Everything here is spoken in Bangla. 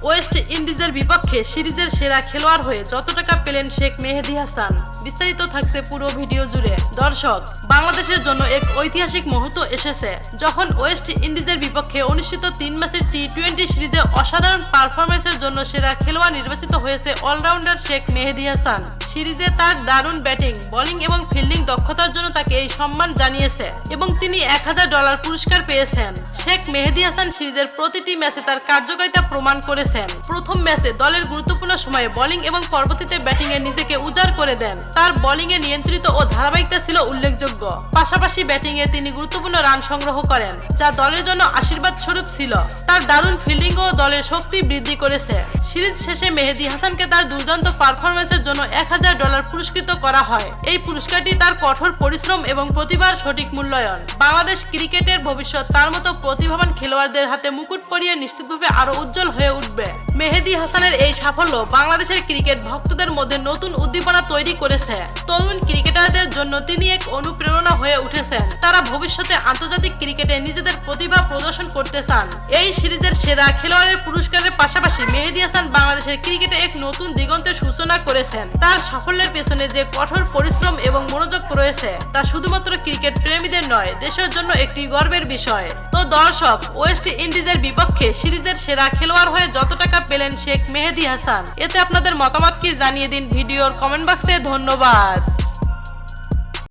ওয়েস্ট ইন্ডিজের বিপক্ষে সিরিজের সেরা খেলোয়াড় হয়ে যত টাকা পেলেন শেখ মেহেদী হাসান, বিস্তারিত থাকছে পুরো ভিডিও জুড়ে। দর্শক, বাংলাদেশের জন্য এক ঐতিহাসিক মুহূর্ত এসেছে যখন ওয়েস্ট ইন্ডিজের বিপক্ষে অনুষ্ঠিত 3 ম্যাচের টি-20 সিরিজে অসাধারণ পারফরম্যান্সের জন্য সেরা খেলোয়াড় নির্বাচিত হয়েছে অলরাউন্ডার শেখ মেহেদী হাসান। সিরিজে তার দারুণ ব্যাটিং, বোলিং এবং ফিল্ডিং দক্ষতার জন্য তাকে এই সম্মান জানিয়েছে এবং তিনি $1000 পুরস্কার পেয়েছেন। শেখ মেহেদী হাসান সিরিজের প্রতিটি ম্যাচে তার কার্যকারিতা প্রমাণ করেছেন। প্রথম ম্যাচে দলের গুরুত্বপূর্ণ সময়ে বোলিং এবং পরবর্তীতে ব্যাটিংয়ে নিজেকে উজাড় করে দেন। তার বোলিংয়ে নিয়ন্ত্রিত ও ধারাবাহিকতা ছিল উল্লেখযোগ্য। পাশাপাশি ব্যাটিংয়ে তিনি গুরুত্বপূর্ণ রান সংগ্রহ করেন, যা দলের জন্য আশীর্বাদ স্বরূপ ছিল। তার দারুণ ফিল্ডিংও দলের শক্তি বৃদ্ধি করেছে। সিরিজ শেষে মেহেদী হাসানকে তার দুর্দান্ত পারফরম্যান্সের জন্য $1000 পুরস্কৃত করা হয়। এই পুরস্কারটি তার কঠোর পরিশ্রম এবং প্রতিভার সঠিক মূল্যায়ন। বাংলাদেশ ক্রিকেটের ভবিষ্যৎ তার মতো প্রতিভাবান খেলোয়াড়দের হাতে মুকুট পরিয়ে নিশ্চিতভাবে আরো উজ্জ্বল হয়ে উঠবে। মেহেদী হাসানের এই সাফল্য বাংলাদেশের ক্রিকেট ভক্তদের মধ্যে নতুন উদ্দীপনা তৈরি করেছে। তরুণ ক্রিকেটারদের জন্য তিনি এক অনুপ্রেরণা হয়ে উঠেছেন। তারা ভবিষ্যতে আন্তর্জাতিক ক্রিকেটে নিজেদের প্রতিভা প্রদর্শন করতে চান। এই সিরিজের সেরা খেলোয়াড়ের পুরস্কারের পাশাপাশি মেহেদী হাসান বাংলাদেশের ক্রিকেটে এক নতুন দিগন্তের সূচনা করেছেন। তার সাফল্যের পেছনে যে কঠোর পরিশ্রম এবং মনোযোগ রয়েছে তা শুধুমাত্র ক্রিকেট প্রেমীদের নয়, দেশের জন্য একটি গর্বের বিষয়। তো দর্শক, ওয়েস্ট ইন্ডিজের বিপক্ষে সিরিজের সেরা খেলোয়াড় হয়ে যত টাকা পেলেন শেখ মেহেদী হাসান, এতে আপনাদের মতামত কি জানিয়ে দিন ভিডিওর কমেন্ট বক্সে। ধন্যবাদ।